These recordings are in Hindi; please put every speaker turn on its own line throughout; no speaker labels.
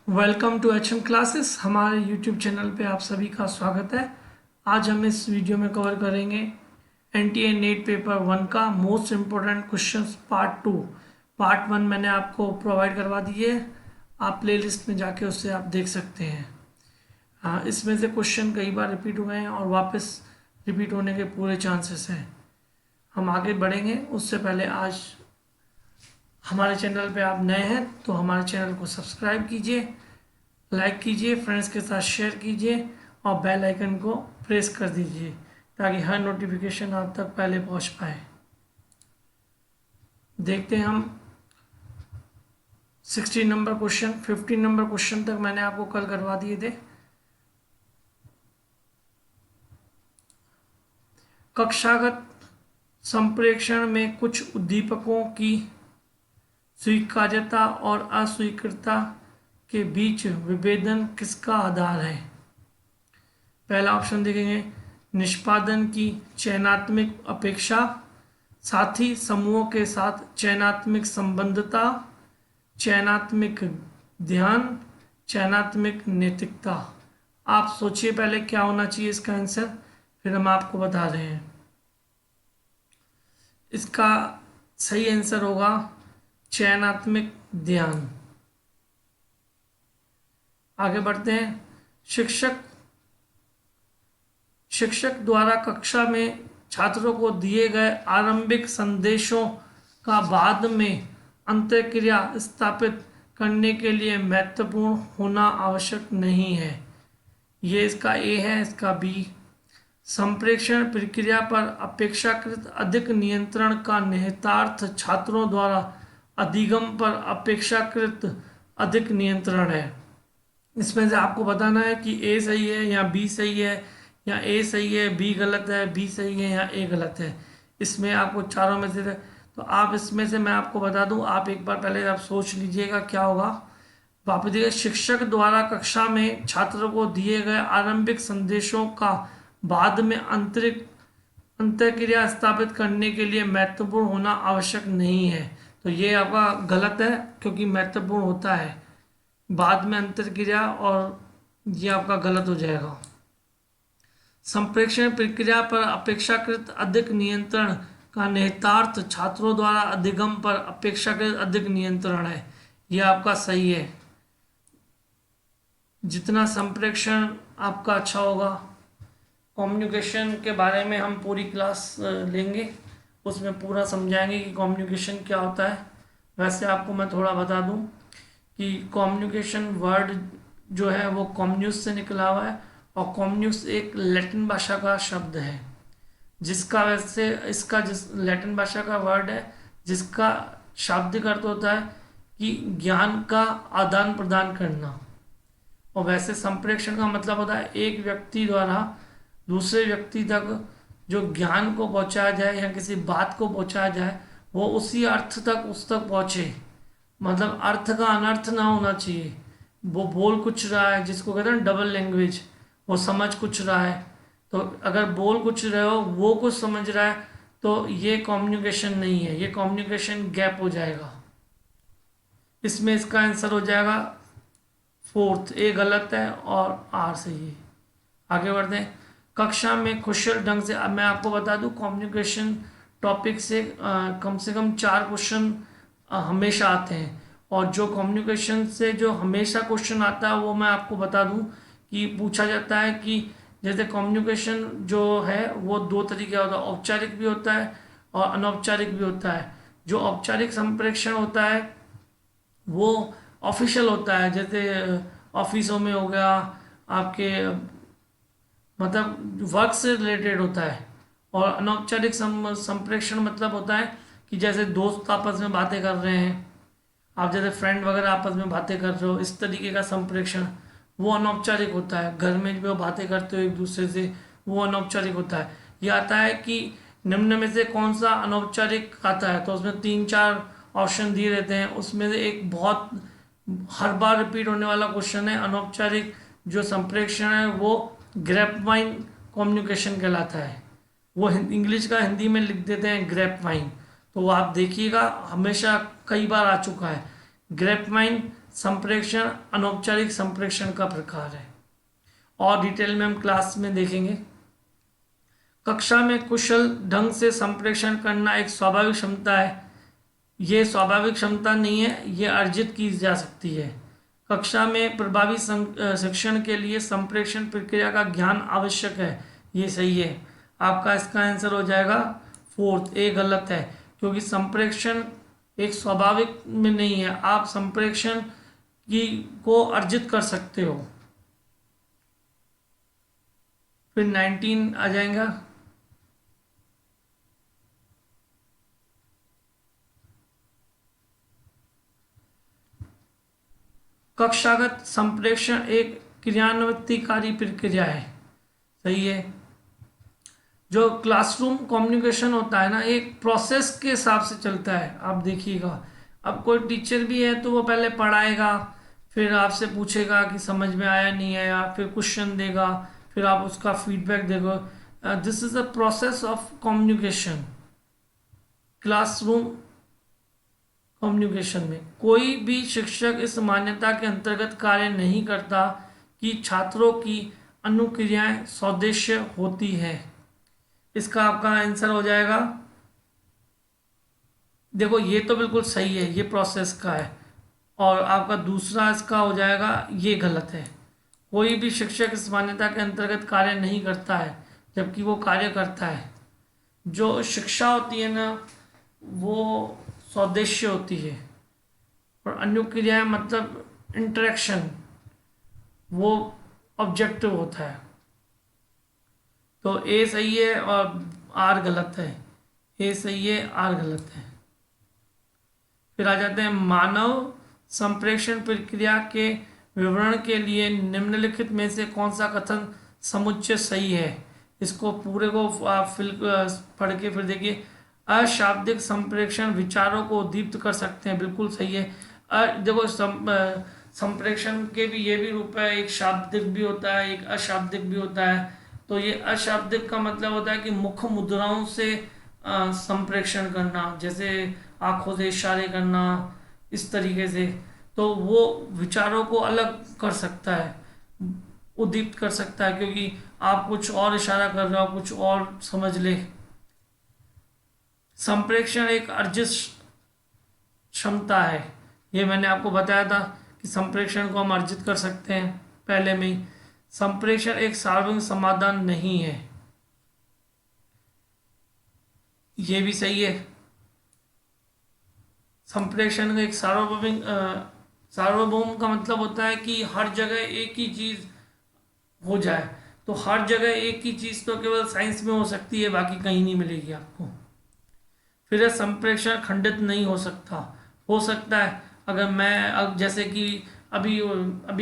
Welcome to H M classes. हमारे यूट्यूब चैनल पे आप सभी का स्वागत है। आज हम इस वीडियो में कवर करेंगे एनटीए नेट पेपर 1 का most important questions part 2। Part 1 मैंने आपको प्रोवाइड करवा दी है, आप प्लेलिस्ट में जाके उससे आप देख सकते हैं। हाँ, इसमें से क्वेश्चन कई बार रिपीट हुए हैं और वापस रिपीट होने के पूरे चांसेस हैं। हम आगे बढ़ेंगे उससे पहले आज हमारे चैनल पे आप नए हैं तो हमारे चैनल को सब्सक्राइब कीजिए, लाइक कीजिए, फ्रेंड्स के साथ शेयर कीजिए और बेल आइकन को प्रेस कर दीजिए ताकि हर नोटिफिकेशन आप तक पहले पहुंच पाए। देखते हैं हम 16 नंबर क्वेश्चन। 15 नंबर क्वेश्चन तक मैंने आपको कल करवा दिए थे। कक्षागत संप्रेषण में कुछ उद्दीपकों की स्वीकार्यता और अस्वीकार्यता के बीच विभेदन किसका आधार है? पहला ऑप्शन देखेंगे, निष्पादन की चयनात्मक अपेक्षा, साथी समूहों के साथ चयनात्मक संबद्धता, चयनात्मक ध्यान, चयनात्मक नैतिकता। आप सोचिए पहले क्या होना चाहिए इसका आंसर, फिर हम आपको बता रहे हैं। इसका सही आंसर होगा चयनात्मक ध्यान। आगे बढ़ते हैं। शिक्षक द्वारा कक्षा में छात्रों को दिए गए आरंभिक संदेशों का बाद में अंतःक्रिया स्थापित करने के लिए महत्वपूर्ण होना आवश्यक नहीं है। ये इसका ए है। इसका बी, संप्रेषण प्रक्रिया पर अपेक्षाकृत अधिक नियंत्रण का निहितार्थ छात्रों द्वारा अधिगम पर अपेक्षाकृत अधिक नियंत्रण है। इसमें से आपको बताना है कि ए सही है या बी सही है, या ए सही है बी गलत है, बी सही है या ए गलत है। इसमें आपको चारों में से, तो आप इसमें से मैं आपको बता दूं, आप एक बार पहले आप सोच लीजिएगा क्या होगा। वापस देखिए, शिक्षक द्वारा कक्षा में छात्रों को दिए गए आरंभिक संदेशों का बाद में अंतःक्रिया स्थापित करने के लिए महत्वपूर्ण होना आवश्यक नहीं है। तो ये आपका गलत है क्योंकि महत्वपूर्ण होता है बाद में अंतर्क्रिया, और ये आपका गलत हो जाएगा। संप्रेषण प्रक्रिया पर अपेक्षाकृत अधिक नियंत्रण का निहितार्थ छात्रों द्वारा अधिगम पर अपेक्षाकृत अधिक नियंत्रण है। यह आपका सही है। जितना संप्रेषण आपका अच्छा होगा। कम्युनिकेशन के बारे में हम पूरी क्लास लेंगे, उसमें पूरा समझाएंगे कि कम्युनिकेशन क्या होता है। वैसे आपको मैं थोड़ा बता दूं कि कम्युनिकेशन वर्ड जो है वो कम्युनिस से निकला हुआ है, और कम्युनिस एक लैटिन भाषा का शब्द है जिसका वैसे इसका जिस लैटिन भाषा का वर्ड है जिसका शाब्दिक अर्थ होता है कि ज्ञान का आदान प्रदान करना। और वैसे संप्रेषण का मतलब होता है एक व्यक्ति द्वारा दूसरे व्यक्ति तक जो ज्ञान को पहुंचाया जाए या किसी बात को पहुंचाया जाए वो उसी अर्थ तक उस तक पहुंचे। मतलब अर्थ का अनर्थ ना होना चाहिए। वो बोल कुछ रहा है जिसको कहते हैं डबल लैंग्वेज, वो समझ कुछ रहा है। तो अगर बोल कुछ रहे हो वो कुछ समझ रहा है तो ये कम्युनिकेशन नहीं है, ये कम्युनिकेशन गैप हो जाएगा। इसमें इसका आंसर हो जाएगा फोर्थ, ए गलत है और आर सही है। आगे बढ़ते हैं। कक्षा में कुशल ढंग से, अब मैं आपको बता दूं कम्युनिकेशन टॉपिक से कम 4 क्वेश्चन हमेशा आते हैं, और जो कम्युनिकेशन से जो हमेशा क्वेश्चन आता है वो मैं आपको बता दूं कि पूछा जाता है कि जैसे कम्युनिकेशन जो है वो 2 तरीके का होता है, औपचारिक भी होता है और अनौपचारिक भी होता है। जो औपचारिक संप्रेषण होता है वो ऑफिशियल होता है, जैसे ऑफिसों में हो गया आपके, मतलब वर्क से रिलेटेड होता है। और अनौपचारिक संप्रेषण मतलब होता है कि जैसे दोस्त आपस में बातें कर रहे हैं, आप जैसे फ्रेंड वगैरह आपस में बातें कर रहे हो, इस तरीके का संप्रेषण वो अनौपचारिक होता है। घर में जो बातें करते हो एक दूसरे से वो अनौपचारिक होता है। ये आता है कि निम्न में से कौन सा अनौपचारिक आता है, तो उसमें 3-4 ऑप्शन दिए रहते हैं। उसमें से एक बहुत हर बार रिपीट होने वाला क्वेश्चन है, अनौपचारिक जो संप्रेषण है वो ग्रेपवाइन कम्युनिकेशन कहलाता है। वो इंग्लिश का हिंदी में लिख देते हैं ग्रेपवाइन, तो वो आप देखिएगा हमेशा कई बार आ चुका है। ग्रेपवाइन संप्रेषण अनौपचारिक संप्रेषण का प्रकार है और डिटेल में हम क्लास में देखेंगे। कक्षा में कुशल ढंग से संप्रेषण करना एक स्वाभाविक क्षमता है। ये स्वाभाविक क्षमता नहीं है, ये अर्जित की जा सकती है। कक्षा में प्रभावी शिक्षण के लिए संप्रेषण प्रक्रिया का ज्ञान आवश्यक है। ये सही है, आपका इसका आंसर हो जाएगा फोर्थ। ए गलत है, क्योंकि संप्रेषण एक स्वाभाविक में नहीं है, आप संप्रेषण की को अर्जित कर सकते हो। फिर 19 आ जाएगा। कक्षागत संप्रेषण एक क्रियान्वितकारी प्रक्रिया है। सही है। जो क्लासरूम कम्युनिकेशन होता है ना, एक प्रोसेस के हिसाब से चलता है। आप देखिएगा, अब कोई टीचर भी है तो वो पहले पढ़ाएगा, फिर आपसे पूछेगा कि समझ में आया नहीं आया, फिर क्वेश्चन देगा, फिर आप उसका फीडबैक देगा। This is a process of communication. Classroom communication में कोई भी शिक्षक इस मान्यता के अंतर्गत कार्य नहीं करता कि छात्रों की अनुक्रियाएं सौदेश्य होती है। इसका आपका आंसर हो जाएगा, देखो ये तो बिल्कुल सही है, ये प्रोसेस का है, और आपका दूसरा इसका हो जाएगा ये गलत है। कोई भी शिक्षक इस मान्यता के अंतर्गत कार्य नहीं करता है, जबकि वो कार्य करता है। जो शिक्षा होती है ना, वो सौदेश्य होती है, और अनुक्रियाएं मतलब इंटरेक्शन, वो ऑब्जेक्टिव होता है। तो ए सही है और आर गलत है। ए सही है, आर गलत है। फिर आ जाते हैं मानव संप्रेषण प्रक्रिया के विवरण के लिए निम्नलिखित में से कौन सा कथन समुच्चय सही है। इसको पूरे को आप पढ़ के फिर देखिए। अशाब्दिक संप्रेषण विचारों को उद्दीप्त कर सकते हैं, बिल्कुल सही है। देखो संप्रेषण के भी ये भी रूप है, एक शाब्दिक भी होता है, एक अशाब्दिक भी होता है। तो ये अशाब्दिक का मतलब होता है कि मुख मुद्राओं से संप्रेषण करना, जैसे आंखों से इशारे करना, इस तरीके से। तो वो विचारों को अलग कर सकता है, उद्दीप्त कर सकता है, क्योंकि आप कुछ और इशारा कर रहे हो, कुछ और समझ ले। संप्रेषण एक अर्जित क्षमता है। ये मैंने आपको बताया था कि संप्रेषण को हम अर्जित कर सकते हैं पहले में ही। संप्रेषण एक सार्वजनिक समाधान नहीं है, ये भी सही है। संप्रेषण का एक सार्वभौम का मतलब होता है कि हर जगह एक ही चीज हो जाए। तो हर जगह एक ही चीज तो केवल साइंस में हो सकती है, बाकी कहीं नहीं मिलेगी आपको। फिर संप्रेषण खंडित नहीं हो सकता। हो सकता है, अगर मैं अब जैसे कि अभी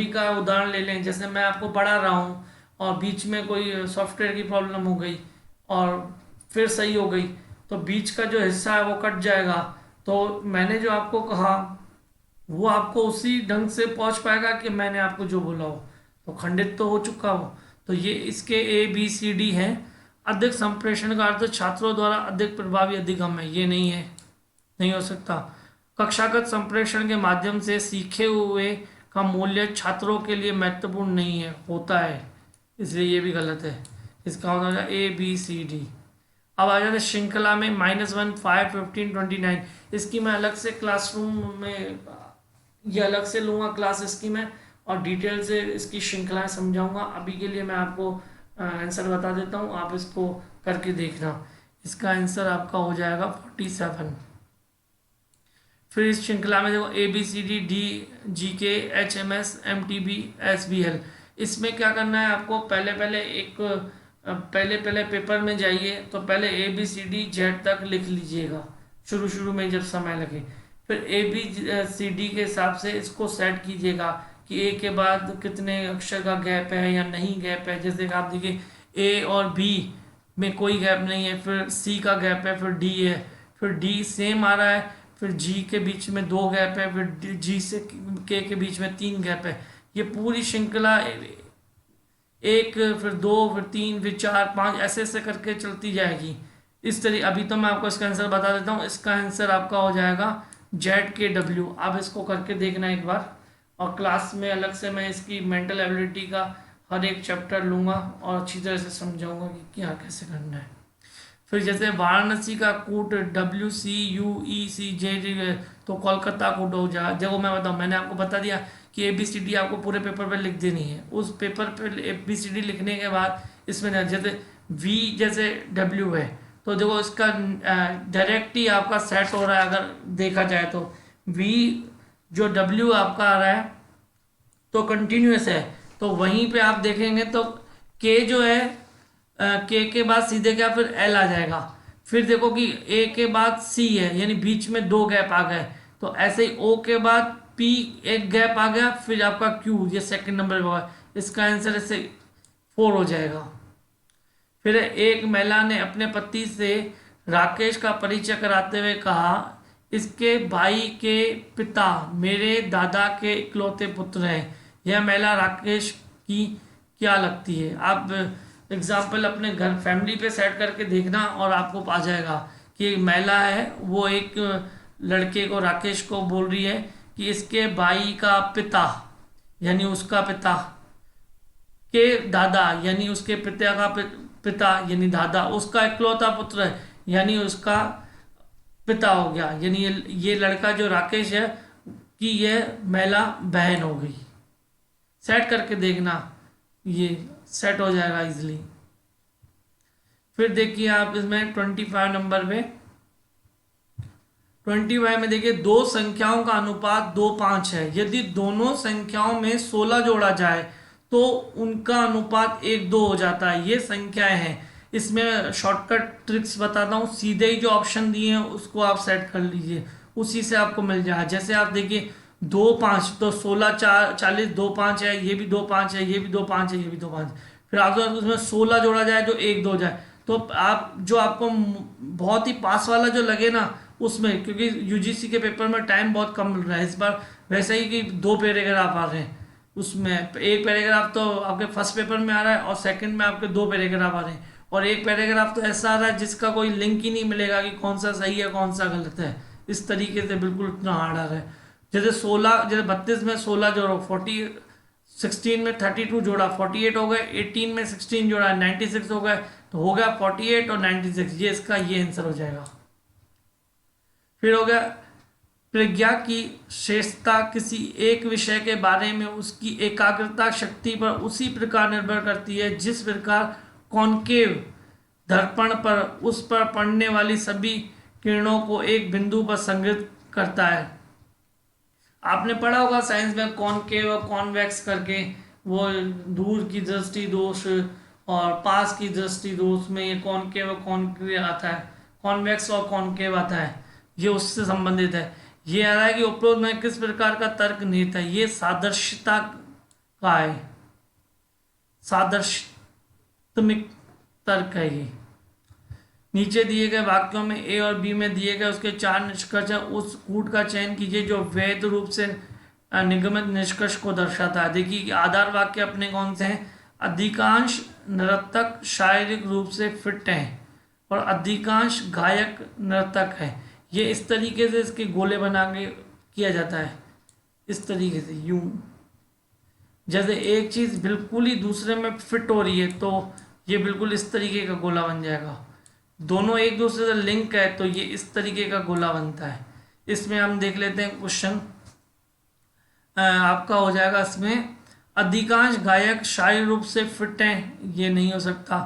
का उदाहरण ले लें, जैसे मैं आपको पढ़ा रहा हूँ और बीच में कोई सॉफ्टवेयर की प्रॉब्लम हो गई और फिर सही हो गई, तो बीच का जो हिस्सा है वो कट जाएगा। तो मैंने जो आपको कहा वो आपको उसी ढंग से पहुंच पाएगा कि मैंने आपको जो बोला हो, तो खंडित तो हो चुका हो। तो ये इसके ABCD हैं। अधिक संप्रेषण का अर्थ छात्रों द्वारा अधिक प्रभावी अधिगम है, ये नहीं है, नहीं हो सकता। कक्षागत संप्रेषण के माध्यम से सीखे हुए का मूल्य छात्रों के लिए महत्वपूर्ण नहीं है, होता है, इसलिए ये भी गलत है। इसका होना है ABCD। अब आ जाते श्रृंखला में -1, 5, 15, 29। इसकी मैं अलग से क्लासरूम में ये अलग से लूँगा क्लास इसकी मैं, और डिटेल से इसकी श्रृंखलाएं समझाऊंगा। अभी के लिए मैं आपको आंसर बता देता हूँ, आप इसको करके देखना। इसका आंसर आपका हो जाएगा 47। फिर इस श्रृंखला में देखो ABCD, D, GK, HMS, MTB, SBL। इसमें क्या करना है आपको, पहले पेपर में जाइए तो पहले ABCD Z तक लिख लीजिएगा शुरू में जब समय लगे। फिर ABCD के हिसाब से इसको सेट कीजिएगा कि A के बाद कितने अक्षर का गैप है या नहीं गैप है। जैसे कि आप देखिए A और B में कोई गैप नहीं है, फिर C का गैप है, फिर D है, फिर D सेम आ रहा है, फिर G के बीच में 2 गैप है, फिर G से K के बीच में 3 गैप है। ये पूरी श्रृंखला 1, फिर 2, फिर 3, फिर 4, 5 ऐसे करके चलती जाएगी इस तरीके। अभी तो मैं आपको इसका आंसर बता देता हूँ। इसका आंसर आपका हो जाएगा ZKW। आप इसको करके देखना एक बार, और क्लास में अलग से मैं इसकी मेंटल एबिलिटी का हर एक चैप्टर लूँगा और अच्छी तरह से समझाऊंगा कि क्या कैसे करना है। फिर जैसे वाराणसी का कूट WCUECJ, तो कोलकाता कूट हो जा। देखो मैं बताऊँ, मैंने आपको बता दिया कि ABCD आपको पूरे पेपर पे लिख देनी है। उस पेपर पे ABCD लिखने के बाद इसमें जैसे V जैसे W है, तो देखो इसका डायरेक्ट ही आपका सेट हो रहा है। अगर देखा जाए तो V जो W आपका आ रहा है तो कंटिन्यूस है, तो वहीं पे आप देखेंगे तो K जो है, के बाद सीधे क्या, फिर L आ जाएगा। फिर देखो कि A के बाद C है, यानी बीच में दो गैप आ गए। तो ऐसे ही O के बाद P एक गैप आ गया, फिर आपका Q ये सेकंड नंबर पे होगा। इसका आंसर ऐसे 4 हो जाएगा। फिर एक महिला ने अपने पति से राकेश का परिचय कराते हुए कहा, इसके भाई के पिता मेरे दादा के इकलौते पुत्र हैं। यह महिला राकेश की क्या लगती है? आप एग्जाम्पल अपने घर फैमिली पे सेट करके देखना और आपको आ जाएगा कि एक महिला है, वो एक लड़के को, राकेश को बोल रही है कि इसके भाई का पिता, यानी उसका पिता के दादा, यानी उसके पिता का पिता यानी दादा, उसका इकलौता पुत्र है, यानी उसका पिता हो गया। यानी ये लड़का जो राकेश है कि ये महिला बहन हो गई। सेट करके देखना, ये सेट हो जाएगा इजीली। फिर देखिए आप इसमें 25 नंबर पे, 25 में देखिए दो संख्याओं का अनुपात 2:5 है। यदि दोनों संख्याओं में 16 जोड़ा जाए तो उनका अनुपात 1:2 हो जाता है। ये संख्याएं हैं। इसमें शॉर्टकट ट्रिक्स बताता हूँ, सीधे ही जो ऑप्शन दिए हैं उसको आप सेट कर लीजिए, उसी से आपको मिल जाए। जैसे आप देखिए 2:5, तो 16 4 40 2:5 है, ये भी 2:5 है, ये भी 2:5 है, ये भी 2:5। फिर आप उसमें 16 जोड़ा जाए जो 1:2 जाए, तो आप जो आपको बहुत ही पास वाला जो लगे ना उसमें, क्योंकि यूजीसी के पेपर में टाइम बहुत कम मिल रहा है इस बार, वैसे ही कि 2 पैराग्राफ आ रहे हैं। उसमें एक पैराग्राफ तो आपके फर्स्ट पेपर में आ रहा है और सेकंड में आपके 2 पैराग्राफ आ रहे हैं, और एक पैराग्राफ तो ऐसा आ रहा है जिसका कोई लिंक ही नहीं मिलेगा कि कौन सा सही है कौन सा गलत है। इस तरीके से बिल्कुल इतना हार्ड आ रहा है। जैसे 16, जैसे 32 में 16 जोड़ो 40, 16 में 32 जोड़ा 48 हो गए, 18 में 16 जोड़ा 96 हो गए, तो हो गया 48 और 96, ये इसका ये आंसर हो जाएगा। फिर हो गया प्रज्ञा की श्रेष्ठता किसी एक विषय के बारे में उसकी एकाग्रता शक्ति पर उसी प्रकार निर्भर करती है जिस प्रकार कॉनकेव दर्पण पर उस पर पड़ने वाली सभी किरणों को एक बिंदु पर संग्रहित करता है। आपने पढ़ा होगा साइंस में कॉनकेव और कॉन्वेक्स करके, वो दूर की दृष्टि दोष और पास की दृष्टि दोष में ये कॉनकेव और कॉन्केव आता है, कॉन्वेक्स और कॉनकेव आता है, ये उससे संबंधित है। ये आ रहा है कि उपरोक्त में किस प्रकार का तर्क निहित है, ये सादृश्यता का है, सादृश्यत्मिक तर्क है ये। नीचे दिए गए वाक्यों में ए और बी में दिए गए उसके 4 निष्कर्ष हैं, उस कूट का चयन कीजिए जो वैध रूप से निगमित निष्कर्ष को दर्शाता है। देखिए आधार वाक्य अपने कौन से हैं, अधिकांश नर्तक शारीरिक रूप से फिट हैं और अधिकांश गायक नर्तक हैं। ये इस तरीके से इसके गोले बना के किया जाता है, इस तरीके से यूं, जैसे एक चीज़ बिल्कुल ही दूसरे में फिट हो रही है तो ये बिल्कुल इस तरीके का गोला बन जाएगा। दोनों एक दूसरे से लिंक है तो ये इस तरीके का गोला बनता है। इसमें हम देख लेते हैं क्वेश्चन आपका हो जाएगा इसमें, अधिकांश गायक शारीरिक रूप से फिट हैं, ये नहीं हो सकता।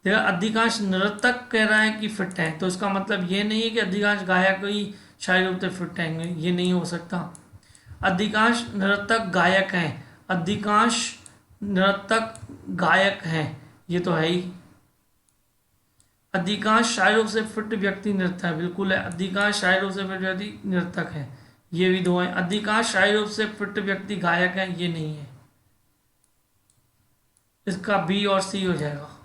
देखा अधिकांश नर्तक कह रहा है कि फिट हैं, तो इसका मतलब ये नहीं है कि अधिकांश गायक ही शारीरिक रूप से फिट हैं, ये नहीं हो सकता। अधिकांश नर्तक गायक हैं, अधिकांश नर्तक गायक हैं, ये तो है ही। अधिकांश शारीरिक रूप से फिट व्यक्ति नर्तक है, बिल्कुल है, अधिकांश शारीरिक रूप से फिट व्यक्ति नर्तक है, ये भी दो हैं। अधिकांश शारीरिक रूप से फिट व्यक्ति गायक है, ये नहीं है, इसका बी और सी हो जाएगा।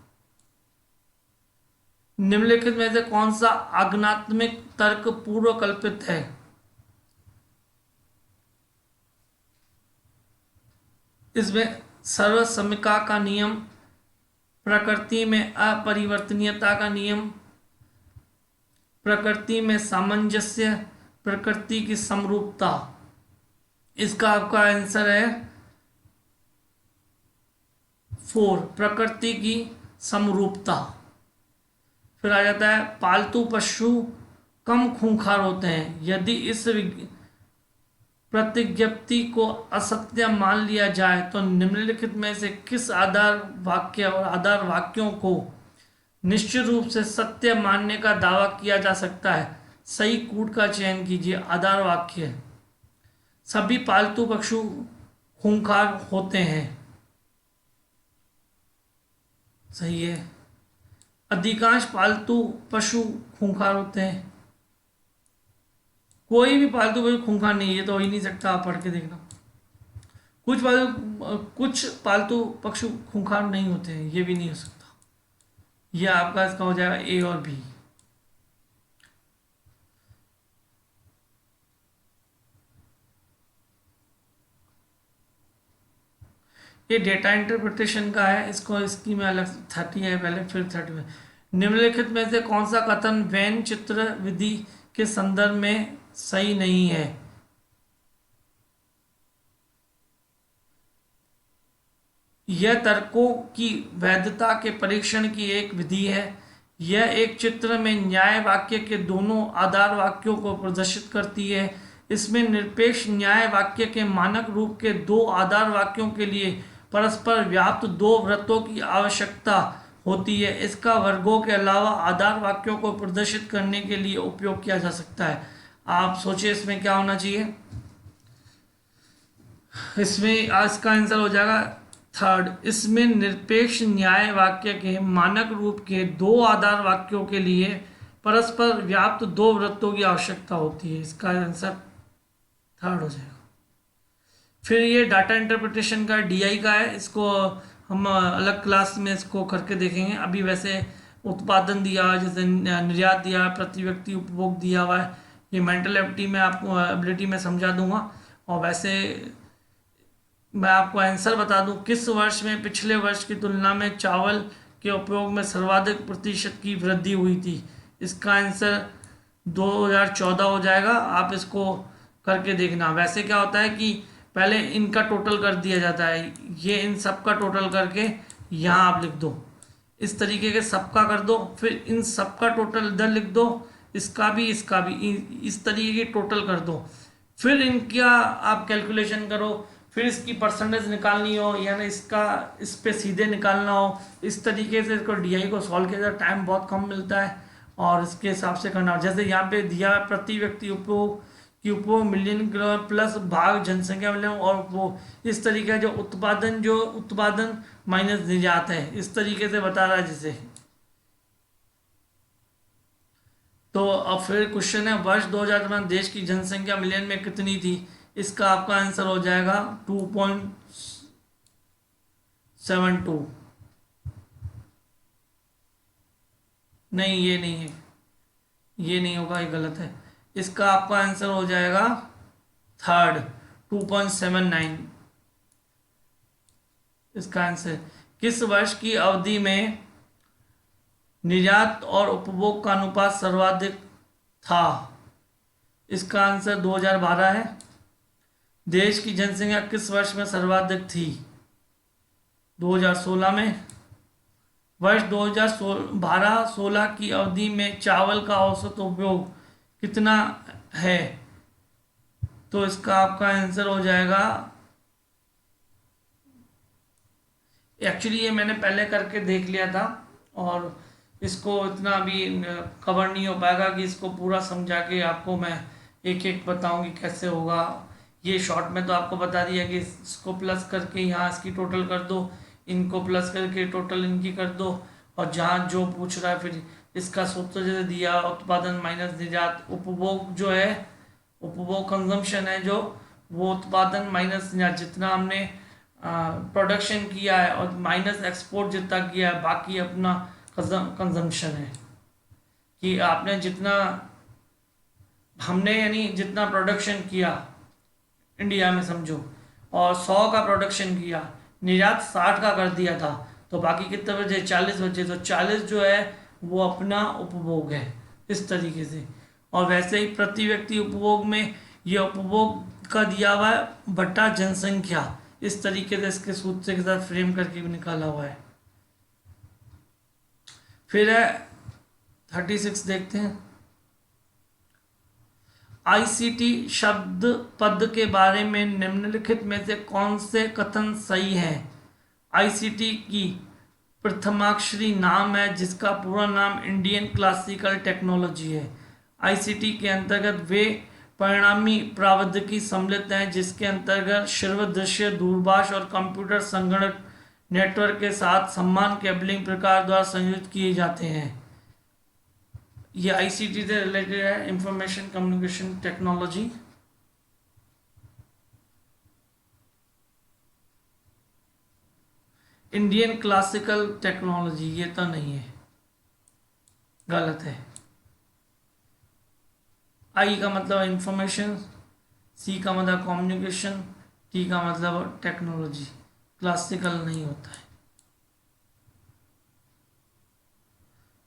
निम्नलिखित में से कौन सा आज्ञात्मिक तर्क पूर्व कल्पित है? इसमें सर्वसम्यता का नियम, प्रकृति में अपरिवर्तनीयता का नियम, प्रकृति में सामंजस्य, प्रकृति की समरूपता, इसका आपका आंसर है 4, प्रकृति की समरूपता। फिर आ जाता है पालतू पशु कम खूंखार होते हैं। यदि इस प्रतिज्ञप्ति को असत्य मान लिया जाए तो निम्नलिखित में से किस आधार वाक्य और आधार वाक्यों को निश्चित रूप से सत्य मानने का दावा किया जा सकता है? सही कूट का चयन कीजिए। आधार वाक्य: सभी पालतू पशु खूंखार होते हैं, सही है। अधिकांश पालतू पशु खूंखार होते हैं, कोई भी पालतू पशु खूंखार नहीं है, ये तो हो ही नहीं सकता। आप पढ़ के देखना। कुछ पालतू पशु खूंखार नहीं होते हैं, ये भी नहीं हो सकता। ये आपका इसका हो जाएगा ए और बी। ये डेटा इंटरप्रिटेशन का है, इसको इसकी में अलग 30 है पहले, फिर 30 में। निम्नलिखित में से कौन सा कथन वेन चित्र विधि के संदर्भ में सही नहीं है? यह तर्कों की वैधता के परीक्षण की एक विधि है। यह एक चित्र में न्याय वाक्य के दोनों आधार वाक्यों को प्रदर्शित करती है। इसमें निरपेक्ष न्याय वाक्य के मानक रूप के दो आधार वाक्यों के लिए परस्पर व्याप्त दो वृत्तों की आवश्यकता होती है। इसका वर्गों के अलावा आधार वाक्यों को प्रदर्शित करने के लिए उपयोग किया जा सकता है। आप सोचिए इसमें क्या होना चाहिए? इसमें आज का आंसर हो जाएगा 3rd। इसमें निरपेक्ष न्याय वाक्य के मानक रूप के दो आधार वाक्यों के लिए परस्पर व्याप्त दो वृत्तों की आवश्यकता होती है। इसका आंसर 3rd हो जाएगा। फिर ये डाटा इंटरप्रिटेशन का डीआई का है, इसको हम अलग क्लास में इसको करके देखेंगे। अभी वैसे उत्पादन दिया हुआ है, जैसे निर्यात दिया है, प्रति व्यक्ति उपभोग दिया हुआ है। ये मेंटल एबिलिटी में आपको एबिलिटी में समझा दूंगा। और वैसे मैं आपको आंसर बता दूं, किस वर्ष में पिछले वर्ष की तुलना में चावल के उपयोग में सर्वाधिक प्रतिशत की वृद्धि हुई थी? इसका आंसर 2014 हो जाएगा। आप इसको करके देखना। वैसे क्या होता है कि पहले इनका टोटल कर दिया जाता है, ये इन सब का टोटल करके यहाँ आप लिख दो, इस तरीके के सबका कर दो, फिर इन सब का टोटल इधर लिख दो, इसका भी इस तरीके की टोटल कर दो। फिर इनका आप कैलकुलेशन करो, फिर इसकी परसेंटेज निकालनी हो, यानी इसका इस पे सीधे निकालना हो। इस तरीके से इसको डीआई को सॉल्व किया जाए, टाइम बहुत कम मिलता है और इसके हिसाब से करना। जैसे यहाँ पे दिया प्रति व्यक्ति उपभोग की उपभोग मिलियन किलो प्लस भाग जनसंख्या मिलियन और उपभोग, इस तरीके का जो उत्पादन माइनस निर्यात है, इस तरीके से बता रहा है जिसे। तो अब फिर क्वेश्चन है, वर्ष 2000 में देश की जनसंख्या मिलियन में कितनी थी? इसका आपका आंसर हो जाएगा 2.72। नहीं, ये नहीं है, ये नहीं होगा, ये गलत है। इसका आपका आंसर हो जाएगा 3rd 2.79। इसका आंसर किस वर्ष की अवधि में निर्यात और उपभोग का अनुपात सर्वाधिक था? इसका आंसर 2012 है। देश की जनसंख्या किस वर्ष में सर्वाधिक थी? 2016 में। वर्ष 2012-16 की अवधि में चावल का औसत उपयोग कितना है? तो इसका आपका आंसर हो जाएगा, एक्चुअली ये मैंने पहले करके देख लिया था और इसको इतना अभी कवर नहीं हो पाएगा कि इसको पूरा समझा के आपको मैं एक एक बताऊं कि कैसे होगा। ये शॉर्ट में तो आपको बता दिया कि इसको प्लस करके यहाँ इसकी टोटल कर दो, इनको प्लस करके टोटल इनकी कर दो, और जहाँ जो पूछ रहा है फिर इसका सूत्र जैसे दिया, उत्पादन माइनस निर्यात, उपभोग जो है, उपभोग कंजम्पशन है जो, वो उत्पादन माइनस निर्यात, जितना हमने प्रोडक्शन किया है, और माइनस एक्सपोर्ट जितना किया है, बाकी अपना कंजम्पशन है कि आपने जितना, हमने यानी जितना प्रोडक्शन किया इंडिया में समझो, और 100 का प्रोडक्शन किया, निर्यात 60 का कर दिया था, तो बाकी कितने बचे? 40 बचे। तो 40 जो है वो अपना उपभोग है, इस तरीके से। और वैसे ही प्रति व्यक्ति उपभोग में ये उपभोग का दिया हुआ है बटा जनसंख्या, इस तरीके से इसके सूत्र के साथ फ्रेम करके भी निकाला हुआ है। फिर है 36 देखते हैं। आईसीटी शब्द पद के बारे में निम्नलिखित में से कौन से कथन सही हैं? आईसीटी की प्रथमाक्षरी नाम है जिसका पूरा नाम इंडियन क्लासिकल टेक्नोलॉजी है। आईसीटी के अंतर्गत वे परिणामी प्रावधानिकी सम्मिलित हैं जिसके अंतर्गत श्रव्य दृश्य दूरभाष और कंप्यूटर संगणक नेटवर्क के साथ समान केबलिंग प्रकार द्वारा संयोजित किए जाते हैं। ये आईसीटी से रिलेटेड है, information communication technology. Indian classical technology ये तो नहीं है, गलत है। आई का मतलब इंफॉर्मेशन, सी का मतलब कम्युनिकेशन, टी का मतलब टेक्नोलॉजी। क्लासिकल नहीं होता है।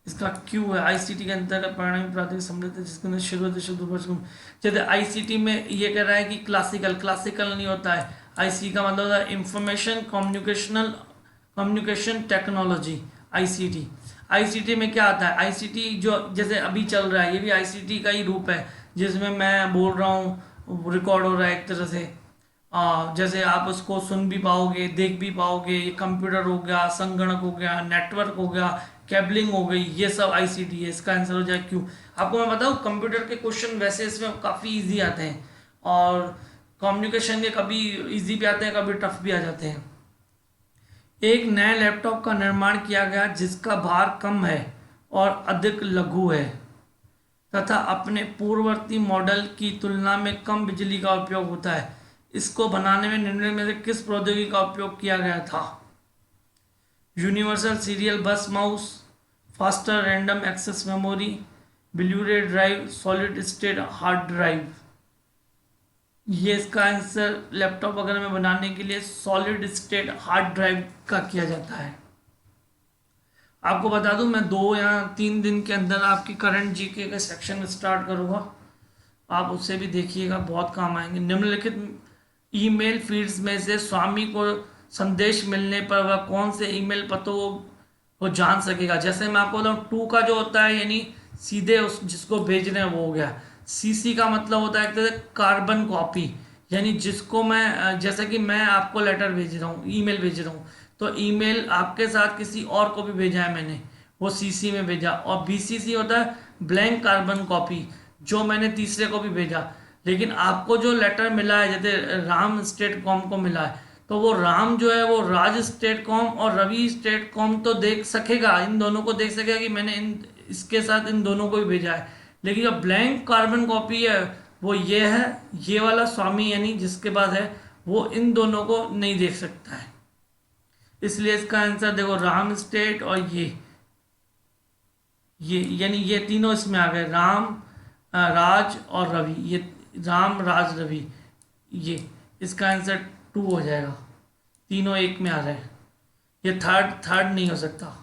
इसका क्यू है आईसीटी के अंतर्गत परिणामी प्राथमिक सम्मिलित है जिसके अंदर शुरू जैसे आईसीटी में ये कह रहा है कि क्लासिकल नहीं होता है। आईसी का मतलब होता है information communication technology, ICT. ICT में क्या आता है? आईसीटी जो जैसे अभी चल रहा है ये भी आईसीटी का ही रूप है, जिसमें मैं बोल रहा हूँ रिकॉर्ड हो रहा है एक तरह से। जैसे आप उसको सुन भी पाओगे, देख भी पाओगे। ये कंप्यूटर हो गया, संगणक हो गया, नेटवर्क हो गया, केबलिंग हो गई, ये सब आईसीटी है। इसका आंसर हो जाए क्यों। आपको मैं बताऊँ कंप्यूटर के क्वेश्चन वैसे इसमें काफ़ी इजी आते हैं और कम्युनिकेशन के कभी इजी भी आते हैं, कभी टफ भी आ जाते हैं। एक नए लैपटॉप का निर्माण किया गया जिसका भार कम है और अधिक लघु है तथा अपने पूर्ववर्ती मॉडल की तुलना में कम बिजली का उपयोग होता है। इसको बनाने में निम्नलिखित में से किस प्रौद्योगिकी का उपयोग किया गया था? Universal serial bus mouse, faster random access memory, Blu-ray drive, solid state hard drive. ये इसका आंसर लैपटॉप वगैरह में बनाने के लिए सॉलिड स्टेट हार्ड ड्राइव का किया जाता है। आपको बता दूं मैं 2 या 3 दिन के अंदर आपकी करंट जीके का सेक्शन स्टार्ट करूंगा, आप उससे भी देखिएगा, बहुत काम आएंगे। निम्नलिखित ईमेल फीड्स में से स्वामी को संदेश मिलने पर वह कौन से ईमेल पतों को जान सकेगा? जैसे मैं आपको बताऊँ 2 का जो होता है यानी सीधे उस जिसको भेज रहे हैं वो हो गया। सीसी का मतलब होता है एक तरह से कार्बन कॉपी, यानी जिसको मैं जैसे कि मैं आपको लेटर भेज रहा हूँ, ईमेल भेज रहा हूँ, तो ईमेल आपके साथ किसी और को भी भेजा है मैंने, वो सीसी में भेजा। और बीसीसी होता है ब्लैंक कार्बन कॉपी, जो मैंने तीसरे को भी भेजा। लेकिन आपको जो लेटर मिला है जैसे राम स्टेट कॉम को मिला है, तो वो राम जो है वो राज स्टेट कॉम और रवि स्टेट कॉम तो देख सकेगा, इन दोनों को देख सकेगा कि मैंने इसके साथ इन दोनों को भी भेजा है। लेकिन जो ब्लैंक कार्बन कॉपी है वो ये है, ये वाला स्वामी यानी जिसके पास है वो इन दोनों को नहीं देख सकता है। इसलिए इसका आंसर देखो राम स्टेट और ये यानी ये तीनों इसमें आ गए, राम राज और रवि। ये राम राज रवि, ये इसका आंसर 2 हो जाएगा। तीनों एक में आ रहे हैं, ये थर्ड नहीं हो सकता।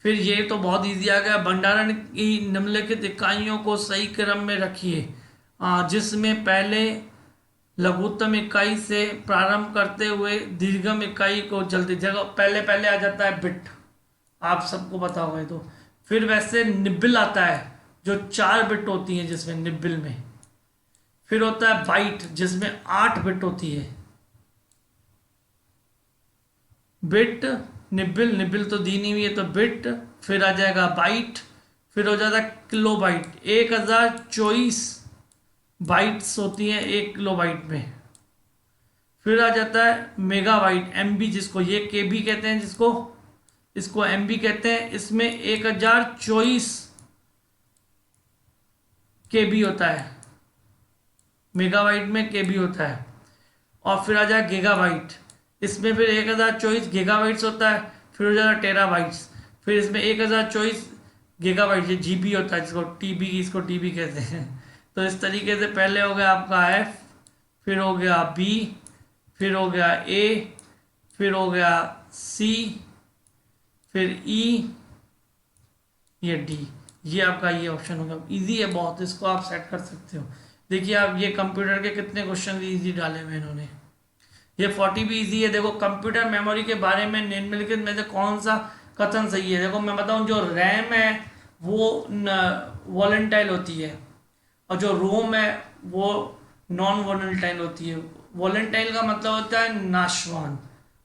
फिर ये तो बहुत इजी आ गया। भंडारण की निम्नलिखित इकाइयों को सही क्रम में रखिए, जिसमें पहले लघुत्तम इकाई से प्रारंभ करते हुए दीर्घम इकाई को जल्दी जगह पहले पहले आ जाता है बिट, आप सबको पता होगा तो। फिर वैसे निब्बल आता है जो 4 बिट होती है जिसमें निब्बल में। फिर होता है बाइट जिसमें 8 बिट होती है। बिट निब्बल तो दी नहीं हुई है तो बिट, फिर आ जाएगा बाइट, फिर हो जाता है किलो बाइट। 1024 बाइट्स होती हैं 1 किलो बाइट में। फिर आ जाता है मेगाबाइट, एमबी जिसको ये केबी कहते हैं, जिसको इसको एमबी कहते हैं। इसमें 1024 केबी होता है, मेगाबाइट में केबी होता है। और फिर आ जाए गीगाबाइट, इसमें फिर 1024 गीगाबाइट्स होता है। फिर हो जाएगा टेराबाइट्स, फिर इसमें 1024 गीगाबाइट ये जीबी होता है, जिसको टीबी इसको टीबी कहते हैं। तो इस तरीके से पहले हो गया आपका एफ, फिर हो गया बी, फिर हो गया ए, फिर हो गया सी, फिर ई, ये डी। ये आपका ये ऑप्शन होगा। इजी है बहुत, इसको आप सेट कर सकते हो। देखिए आप, ये कंप्यूटर के कितने क्वेश्चन इजी डाले हुए इन्होंने। ये 40 भी इजी है। देखो, कंप्यूटर मेमोरी के बारे में निम्नलिखित में से कौन सा कथन सही है। देखो मैं बताऊं, जो रैम है वो वॉलेंटाइल होती है, और जो रोम है वो नॉन वॉलेंटाइल होती है। वॉलेंटाइल का मतलब होता है नाशवान,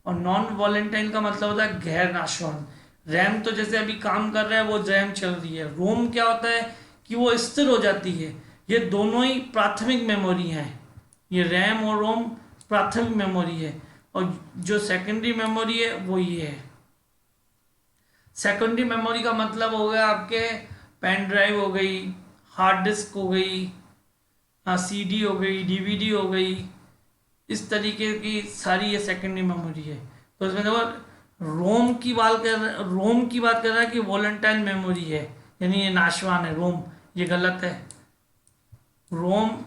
और नॉन वॉलेंटाइल का मतलब होता है गैर नाशवान। रैम तो जैसे अभी काम कर रहा है, वो रैम चल रही है। रोम क्या होता है कि वो स्थिर हो जाती है। ये दोनों ही प्राथमिक मेमोरी हैं। ये रैम और रोम प्राथमिक मेमोरी है, और जो सेकेंडरी मेमोरी है वो ये है। सेकेंडरी मेमोरी का मतलब हो गया आपके पेन ड्राइव हो गई, हार्ड डिस्क हो गई, सीडी हो गई, डीवीडी हो गई, इस तरीके की सारी ये सेकेंडरी मेमोरी है। तो इसमें देखो, रोम की बात कर रहा है कि वॉलेंटाइल मेमोरी है, यानी ये नाशवान है। रोम ये गलत है। रोम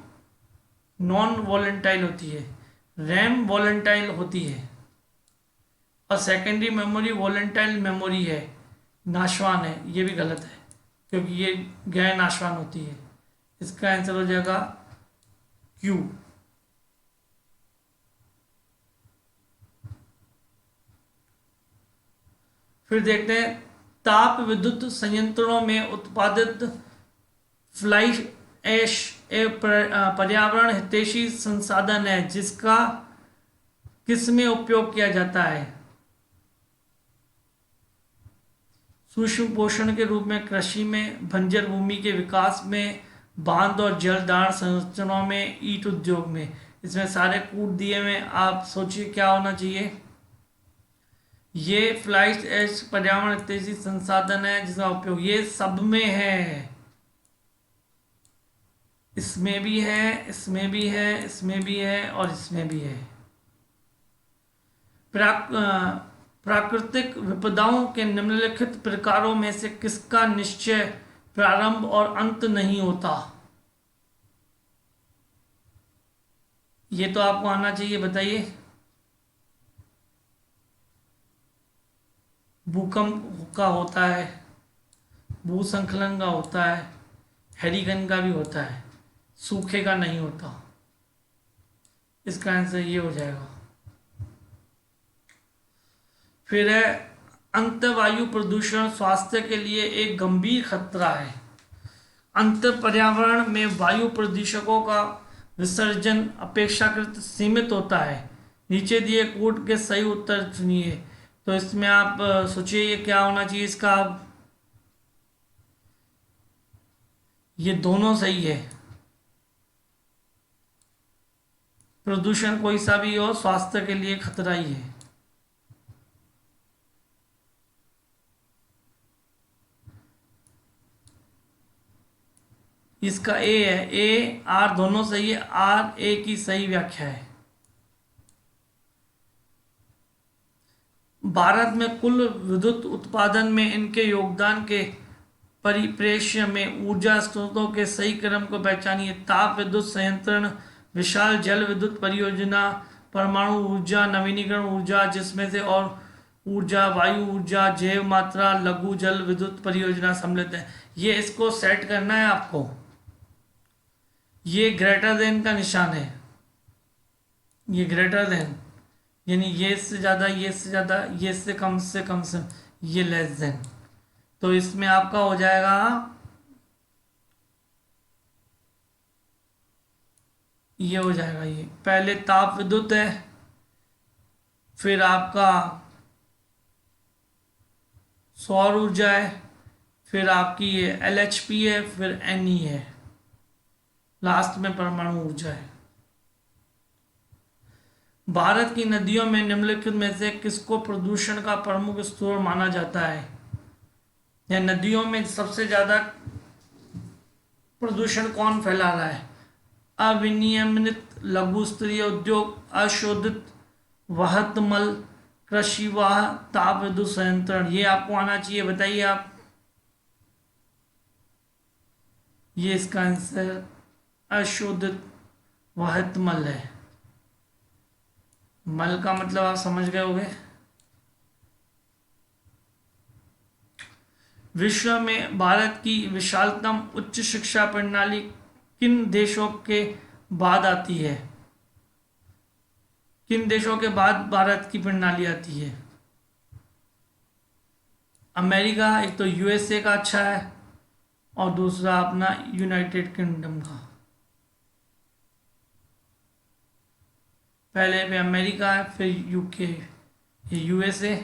नॉन वॉलेंटाइल होती है, रैम वॉलेंटाइल होती है, और सेकेंडरी मेमोरी वॉलेंटाइल मेमोरी है, नाशवान है। ये भी गलत है, क्योंकि ये गैर नाशवान होती है। इसका आंसर हो जाएगा क्यू। फिर देखते हैं, ताप विद्युत संयंत्रों में उत्पादित फ्लाई ऐश एक पर्यावरण हितैषी संसाधन है जिसका किसमें उपयोग किया जाता है। सूक्ष्म पोषण के रूप में, कृषि में, बंजर भूमि के विकास में, बांध और जलधारण संरचनाओं में, ईट उद्योग में। इसमें सारे कूट दिए हुए, आप सोचिए क्या होना चाहिए। ये फ्लाई ऐश पर्यावरण हितैषी संसाधन है जिसका उपयोग ये सब में है। इसमें भी है, इसमें भी है, इसमें भी है, और इसमें भी है। प्राकृतिक विपदाओं के निम्नलिखित प्रकारों में से किसका निश्चय प्रारंभ और अंत नहीं होता। ये तो आपको आना चाहिए, बताइए। भूकंप का होता है, भूसंखलन का होता है, हैरिकन का भी होता है, सूखे का नहीं होता। इसका आंसर ये हो जाएगा। फिर है, अंतर्वायु प्रदूषण स्वास्थ्य के लिए एक गंभीर खतरा है। अंतर पर्यावरण में वायु प्रदूषकों का विसर्जन अपेक्षाकृत सीमित होता है। नीचे दिए कोड के सही उत्तर चुनिए। तो इसमें आप सोचिए ये क्या होना चाहिए इसका। ये दोनों सही है। प्रदूषण कोई सा भी हो, स्वास्थ्य के लिए खतरा ही है। इसका ए है, ए आर दोनों सही है। आर ए की सही व्याख्या है। भारत में कुल विद्युत उत्पादन में इनके योगदान के परिप्रेक्ष्य में ऊर्जा स्रोतों के सही क्रम को पहचानिए। ताप विद्युत संयंत्र, विशाल जल विद्युत परियोजना, परमाणु ऊर्जा, नवीनीकरण ऊर्जा जिसमें से और ऊर्जा, वायु ऊर्जा, जैव मात्रा, लघु जल विद्युत परियोजना सम्मिलित है। ये इसको सेट करना है आपको। ये ग्रेटर देन का निशान है, ये ग्रेटर देन, यानी ये इससे ज़्यादा, ये इससे ज़्यादा, ये इससे कम से कम से, ये लेस देन। तो इसमें आपका हो जाएगा, ये हो जाएगा। ये पहले ताप विद्युत है, फिर आपका सौर ऊर्जा है, फिर आपकी ये LHP है, फिर NE है, लास्ट में परमाणु ऊर्जा है। भारत की नदियों में निम्नलिखित में से किसको प्रदूषण का प्रमुख स्रोत माना जाता है। या नदियों में सबसे ज्यादा प्रदूषण कौन फैला रहा है। अविनियमित लघु स्तरीय उद्योग, अशोधित वहत मल, कृषि वाह, ताप विद्युत संयंत्र। ये आपको आना चाहिए, बताइए आप। ये इसका आंसर अशोधित वहत मल है। मल का मतलब आप समझ गए होंगे। विश्व में भारत की विशालतम उच्च शिक्षा प्रणाली किन देशों के बाद आती है? किन देशों के बाद भारत की प्रणाली आती है? अमेरिका, एक तो यूएसए का अच्छा है और दूसरा अपना यूनाइटेड किंगडम का। पहले पे अमेरिका है, फिर यूके, ये यूएसए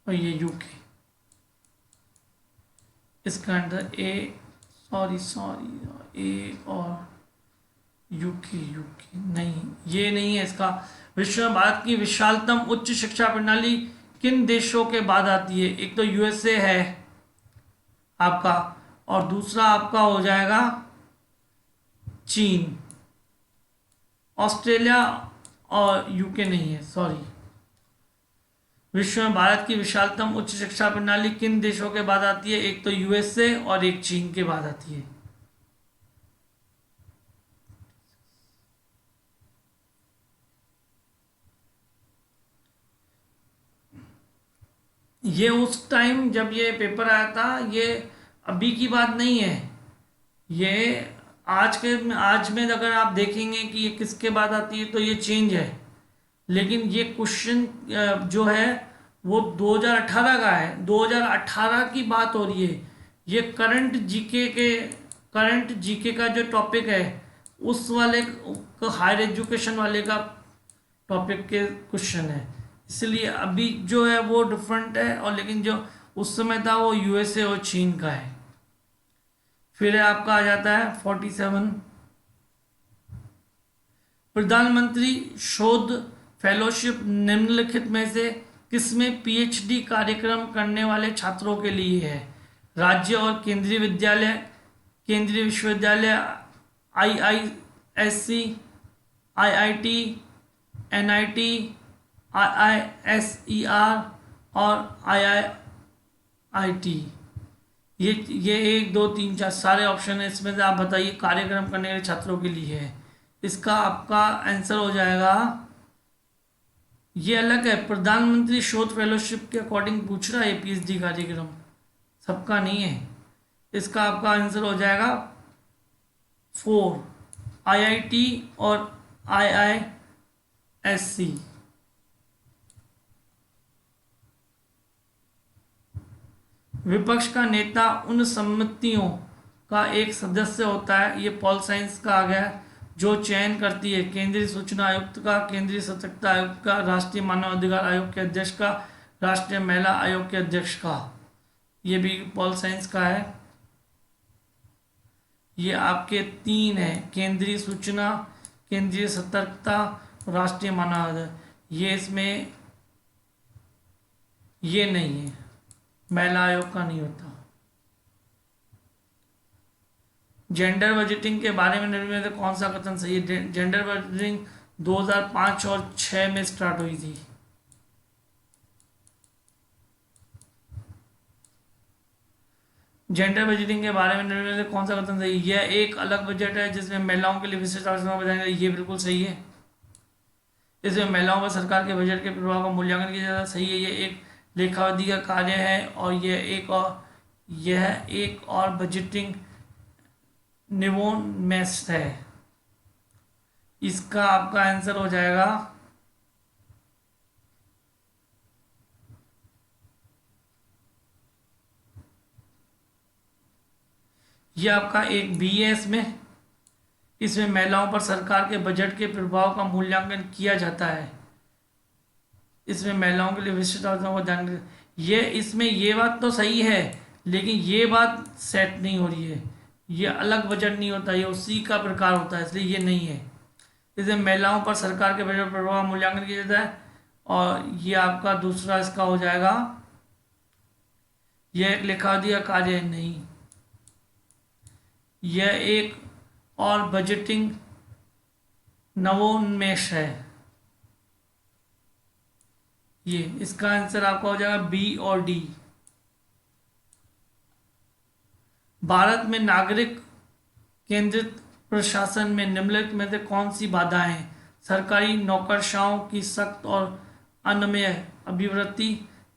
और ये यूके। इसका आंसर ए, सॉरी ए और यूके, यूके नहीं, ये नहीं है इसका। विश्व में भारत की विशालतम उच्च शिक्षा प्रणाली किन देशों के बाद आती है? एक तो यूएसए है आपका, और दूसरा आपका हो जाएगा चीन। ऑस्ट्रेलिया और यूके नहीं है, सॉरी। विश्व में भारत की विशालतम उच्च शिक्षा प्रणाली किन देशों के बाद आती है? एक तो यूएसए और एक चीन के बाद आती है। ये उस टाइम जब ये पेपर आया था, ये अभी की बात नहीं है। ये आज में अगर आप देखेंगे कि ये किसके बाद आती है तो ये चेंज है। लेकिन ये क्वेश्चन जो है वो 2018 का है, 2018 की बात हो रही है। ये करंट जीके का जो टॉपिक है उस वाले हायर एजुकेशन वाले का टॉपिक के क्वेश्चन है। इसलिए अभी जो है वो डिफरेंट है, और लेकिन जो उस समय था वो यूएसए और चीन का है। फिर आपका आ जाता है 47, प्रधानमंत्री शोध फेलोशिप निम्नलिखित में से किसमें पीएचडी कार्यक्रम करने वाले छात्रों के लिए है? राज्य और केंद्रीय विद्यालय, केंद्रीय विश्वविद्यालय, आईआईएससी, आईआईटी, एनआईटी, आईआईएसईआर और आईआईआईटी। ये 1 2 3 4 सारे ऑप्शन है। इसमें से आप बताइए कार्यक्रम करने वाले छात्रों के लिए है। इसका आपका आंसर हो जाएगा, ये अलग है, प्रधानमंत्री शोध फेलोशिप के अकॉर्डिंग पूछ रहा है पीएचडी कार्यक्रम, सबका नहीं है। इसका आपका आंसर हो जाएगा 4, आईआईटी और आईआईएससी। विपक्ष का नेता उन समितियों का एक सदस्य होता है, ये पॉल साइंस का आ गया, जो चयन करती है केंद्रीय सूचना आयुक्त का, केंद्रीय सतर्कता आयुक्त का, राष्ट्रीय मानव अधिकार आयोग के अध्यक्ष का, राष्ट्रीय महिला आयोग के अध्यक्ष का। ये भी पॉल साइंस का है। ये आपके 3 है, केंद्रीय सूचना, केंद्रीय सतर्कता, राष्ट्रीय मानव अधिकार। ये इसमें ये नहीं है, महिला आयोग का नहीं होता। जेंडर बजटिंग के बारे में निम्न में से कौन सा कथन सही है? जेंडर बजटिंग 2005 और 6 में स्टार्ट हुई थी। जेंडर बजटिंग के बारे में निम्न में से कौन सा कथन सही है? यह एक अलग बजट है जिसमें महिलाओं के लिए विशेष आरक्षण बताएंगे, ये बिल्कुल सही है। इसमें महिलाओं पर सरकार के बजट के प्रभाव का मूल्यांकन किया जाता है, सही है। ये एक लेखाविधि का कार्य है, और यह एक और बजटिंग निवोन्मेष है। इसका आपका आंसर हो जाएगा ये आपका एक बी है। इसमें महिलाओं पर सरकार के बजट के प्रभाव का मूल्यांकन किया जाता है। इसमें महिलाओं के लिए विशिष्ट आवर्तों को ध्यान, ये इसमें ये बात तो सही है, लेकिन ये बात सेट नहीं हो रही है। ये अलग बजट नहीं होता, ये उसी का प्रकार होता है, इसलिए ये नहीं है। इसमें महिलाओं पर सरकार के बजट प्रभाव का मूल्यांकन किया जाता है, और ये आपका दूसरा इसका हो जाएगा, यह एक लेखाविधि कार्य नहीं, यह एक और बजटिंग नवोन्मेष है। ये इसका आंसर आपका हो जाएगा बी और डी। भारत में नागरिक केंद्रित प्रशासन में निम्नलिखित में से कौन सी बाधाएं सरकारी नौकरशाहों की सख्त और अनम्य अभिवृत्ति,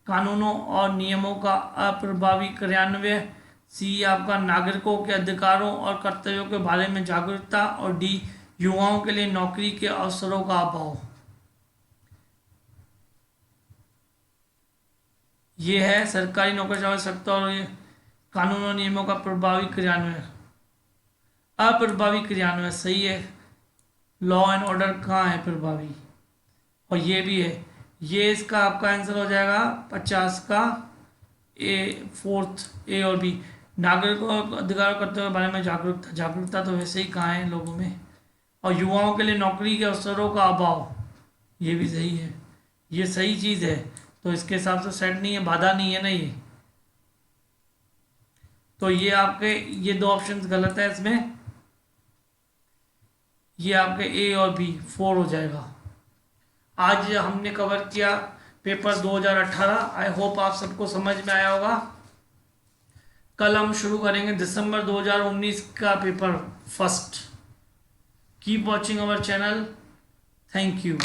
कानूनों और नियमों का अप्रभावी क्रियान्वयन। सी आपका नागरिकों के अधिकारों और कर्तव्यों के बारे में जागरूकता। और डी युवाओं के लिए नौकरी के अवसरों का अभाव। ये है सरकारी नौकरी की आवश्यकता और कानून और नियमों का प्रभावी क्रियान्वयन। अप्रभावी क्रियान्वयन सही है। लॉ एंड ऑर्डर कहाँ है प्रभावी, और ये भी है। ये इसका आपका आंसर हो जाएगा 50 का ए, फोर्थ ए और बी। नागरिकों और अधिकार कर्तव्यों के बारे में जागरूकता। जागरूकता तो वैसे ही कहाँ है लोगों में। और युवाओं के लिए नौकरी के अवसरों का अभाव, ये भी सही है। ये सही चीज़ है, तो इसके हिसाब से सेट नहीं है, बाधा नहीं है ना ये। तो ये आपके ये दो ऑप्शंस गलत है इसमें। ये आपके ए और बी 4 हो जाएगा। आज हमने कवर किया पेपर 2018। आई होप आप सबको समझ में आया होगा। कल हम शुरू करेंगे दिसंबर 2019 का paper first. Keep watching our channel. Thank you.